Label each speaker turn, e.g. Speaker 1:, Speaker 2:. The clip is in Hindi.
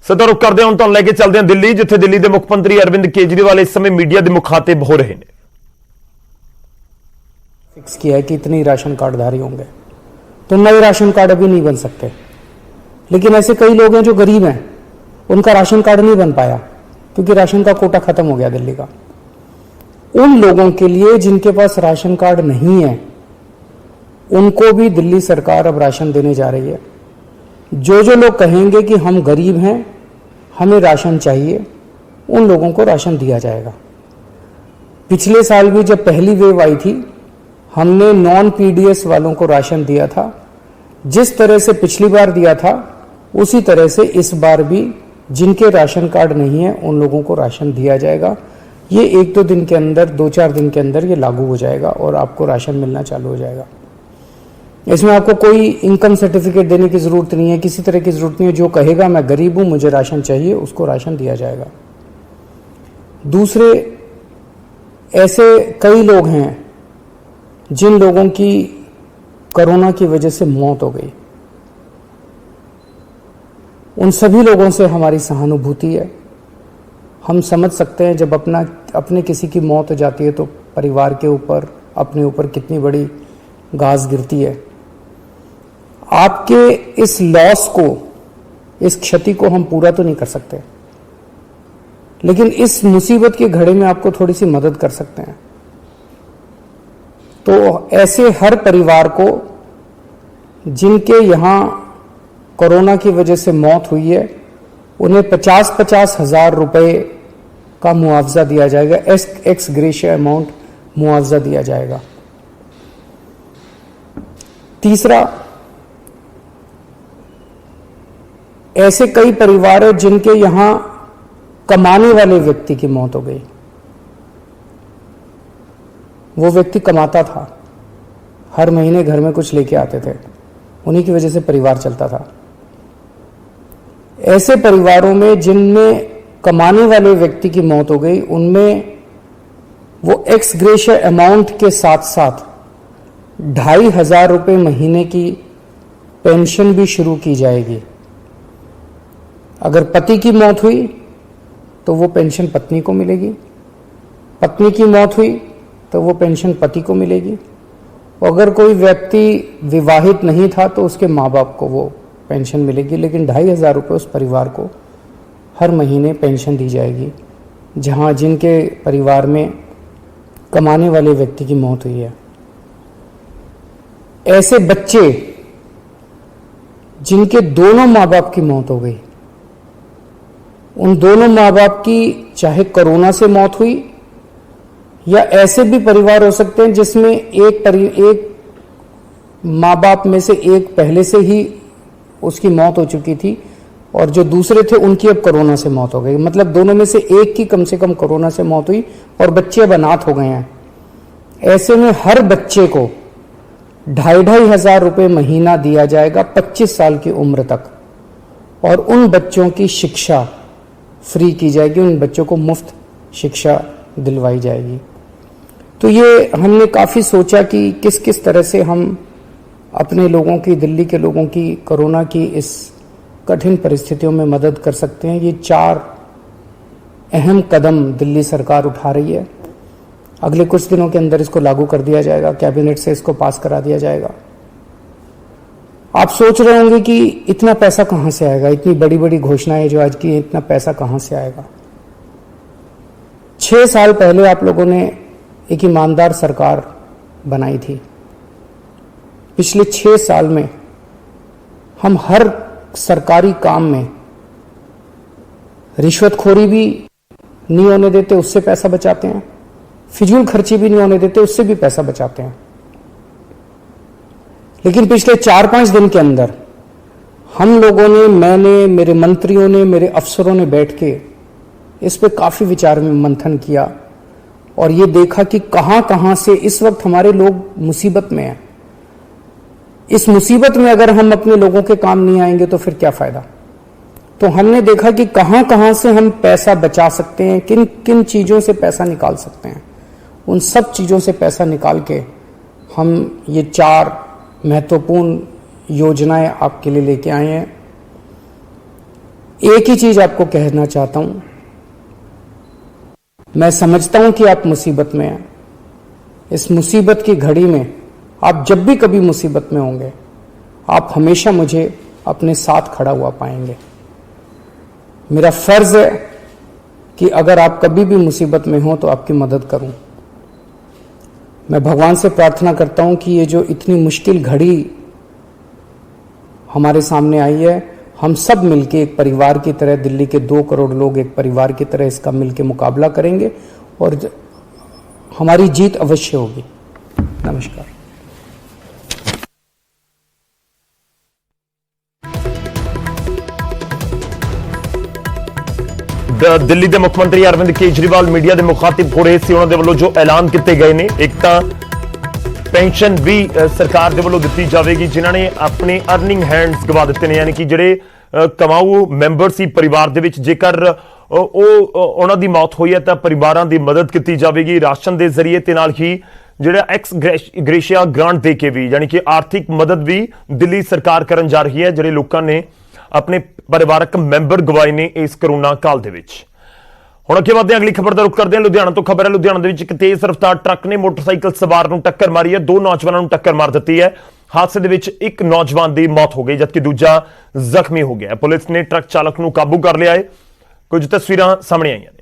Speaker 1: ਸਿੱਧਾ ਰੁਕ ਕਰਦੇ ਹਾਂ ਹੁਣ ਤੁਹਾਨੂੰ ਲੈ ਕੇ ਚੱਲਦੇ ਹਾਂ ਦਿੱਲੀ, ਜਿੱਥੇ ਦਿੱਲੀ ਦੇ ਮੁੱਖ ਮੰਤਰੀ अरविंद केजरीवाल इस समय मीडिया के मुखातिब हो रहे हैं।
Speaker 2: फिक्स किया है कि इतने राशन कार्डधारी होंगे, तो नए राशन कार्ड अभी नहीं बन सकते। लेकिन ऐसे कई लोग हैं जो गरीब हैं, उनका राशन कार्ड नहीं बन पाया क्योंकि राशन का कोटा खत्म हो गया दिल्ली का। उन लोगों के लिए जिनके पास राशन कार्ड नहीं है, उनको भी दिल्ली सरकार अब राशन देने जा रही है। जो जो लोग कहेंगे कि हम गरीब हैं, हमें राशन चाहिए, उन लोगों को राशन दिया जाएगा। पिछले साल भी जब पहली वेव आई थी, हमने नॉन पीडीएस वालों को राशन दिया था। जिस तरह से पिछली बार दिया था, उसी तरह से इस बार भी जिनके राशन कार्ड नहीं है उन लोगों को राशन दिया जाएगा। ये 1-2 दिन के अंदर, 2-4 दिन के अंदर ये लागू हो जाएगा और आपको राशन मिलना चालू हो जाएगा। इसमें आपको कोई इनकम सर्टिफिकेट देने की जरूरत नहीं है, किसी तरह की जरूरत नहीं है। जो कहेगा मैं गरीब हूं, मुझे राशन चाहिए, उसको राशन दिया जाएगा। दूसरे ऐसे कई लोग हैं जिन लोगों की कोरोना की वजह से मौत हो गई, उन सभी लोगों से हमारी सहानुभूति है। हम समझ सकते हैं जब अपने किसी की मौत हो जाती है तो परिवार के ऊपर, अपने ऊपर कितनी बड़ी गाज गिरती है। आपके इस लॉस को, इस क्षति को हम पूरा तो नहीं कर सकते, लेकिन इस मुसीबत के घड़े में आपको थोड़ी सी मदद कर सकते हैं। तो ऐसे हर परिवार को जिनके यहां कोरोना की वजह से मौत हुई है, उन्हें 50-50 हजार रुपए का मुआवजा दिया जाएगा। एक्स ग्रेशिया अमाउंट मुआवजा दिया जाएगा। तीसरा, ऐसे कई परिवार हैं जिनके यहां कमाने वाले व्यक्ति की मौत हो गई। वो व्यक्ति कमाता था, हर महीने घर में कुछ लेके आते थे, उन्हीं की वजह से परिवार चलता था। ऐसे परिवारों में जिनमें कमाने वाले व्यक्ति की मौत हो गई, उनमें वो एक्स ग्रेशिया अमाउंट के साथ साथ 2,500 रुपये महीने की पेंशन भी शुरू की जाएगी। अगर पति की मौत हुई तो वो पेंशन पत्नी को मिलेगी, पत्नी की मौत हुई तो वो पेंशन पति को मिलेगी। अगर कोई व्यक्ति विवाहित नहीं था तो उसके माँ बाप को वो पेंशन मिलेगी। लेकिन 2,500 रुपये उस परिवार को हर महीने पेंशन दी जाएगी जहाँ जिनके परिवार में कमाने वाले व्यक्ति की मौत हुई है। ऐसे बच्चे जिनके दोनों माँ बाप की मौत हो गई, उन दोनों माँ बाप की चाहे कोरोना से मौत हुई, या ऐसे भी परिवार हो सकते हैं जिसमें एक माँ बाप में से एक पहले से ही उसकी मौत हो चुकी थी और जो दूसरे थे उनकी अब कोरोना से मौत हो गई। मतलब दोनों में से एक की कम से कम कोरोना से मौत हुई और बच्चे अब अनाथ हो गए हैं। ऐसे में हर बच्चे को 2,500 रुपये महीना दिया जाएगा 25 साल की उम्र तक, और उन बच्चों की शिक्षा फ्री की जाएगी, उन बच्चों को मुफ्त शिक्षा दिलवाई जाएगी। तो ये हमने काफ़ी सोचा कि किस किस तरह से हम अपने लोगों की, दिल्ली के लोगों की कोरोना की इस कठिन परिस्थितियों में मदद कर सकते हैं। ये 4 अहम कदम दिल्ली सरकार उठा रही है। अगले कुछ दिनों के अंदर इसको लागू कर दिया जाएगा, कैबिनेट से इसको पास करा दिया जाएगा। आप सोच रहे होंगे कि इतना पैसा कहां से आएगा, इतनी बड़ी बड़ी घोषणाएं जो आज की है, इतना पैसा कहां से आएगा। 6 साल पहले आप लोगों ने एक ईमानदार सरकार बनाई थी। पिछले 6 साल में हम हर सरकारी काम में रिश्वतखोरी भी नहीं होने देते, उससे पैसा बचाते हैं। फिजूल खर्ची भी नहीं होने देते, उससे भी पैसा बचाते हैं। लेकिन पिछले 4-5 दिन के अंदर हम लोगों ने, मैंने, मेरे मंत्रियों ने, मेरे अफसरों ने बैठ के इस पे काफी विचार में मंथन किया और ये देखा कि कहां कहां से इस वक्त हमारे लोग मुसीबत में हैं। इस मुसीबत में अगर हम अपने लोगों के काम नहीं आएंगे तो फिर क्या फायदा। तो हमने देखा कि कहां कहां से हम पैसा बचा सकते हैं, किन किन चीजों से पैसा निकाल सकते हैं। उन सब चीजों से पैसा निकाल के हम ये 4 महत्वपूर्ण योजनाएं आपके लिए लेके आए हैं। एक ही चीज आपको कहना चाहता हूं, मैं समझता हूं कि आप मुसीबत में हैं। इस मुसीबत की घड़ी में आप जब भी कभी मुसीबत में होंगे, आप हमेशा मुझे अपने साथ खड़ा हुआ पाएंगे। मेरा फर्ज है कि अगर आप कभी भी मुसीबत में हो तो आपकी मदद करूं। मैं भगवान से प्रार्थना करता हूं कि ये जो इतनी मुश्किल घड़ी हमारे सामने आई है, हम सब मिलके एक परिवार की तरह, दिल्ली के 2 करोड़ लोग एक परिवार की तरह इसका मिलके मुकाबला करेंगे और हमारी जीत अवश्य होगी। नमस्कार।
Speaker 1: दिल्ली के मुख्यमंत्री अरविंद केजरीवाल मीडिया के मुखातिब हो रहे थे। उन्होंने वालों जो ऐलान किए गए ने, एक तो पेंशन भी सरकार के वालों दी जाएगी जिन्होंने अपने अर्निंग हैंड्स गवा दिते हैं, यानी कि ਜਿਹੜੇ कमाऊ मैंबर सी परिवार ਦੇ ਵਿੱਚ जेकर ਉਹਨਾਂ ਦੀ मौत हुई है तो परिवारों की मदद की जाएगी राशन के जरिए ते नाल ही ਜਿਹੜਾ एक्स ग्रेशिया ग्रांट दे के भी, यानी कि आर्थिक मदद भी दिल्ली सरकार करन जा रही है ਜਿਹੜੇ लोगों ने अपने परिवारक मैंबर गवाए ने इस कोरोना काल दे विच। ਹੁਣ ਅੱਗੇ ਵਧਦੇ ਹਾਂ, अगली खबर का रुख करते हैं। लुधियाना तो खबर है, लुधियाना ਦੇ ਵਿੱਚ ਇੱਕ तेज रफ्तार ट्रक ने मोटरसाइकिल सवार ਨੂੰ टक्कर मारी है। 2 नौजवानों ਨੂੰ टक्कर मार दी है। हादसे ਦੇ ਵਿੱਚ ਇੱਕ नौजवान की मौत हो गई जबकि दूजा ਜ਼ਖਮੀ हो गया। पुलिस ने ट्रक चालक ਨੂੰ काबू कर लिया है। कुछ तस्वीरां सामने आई हैं।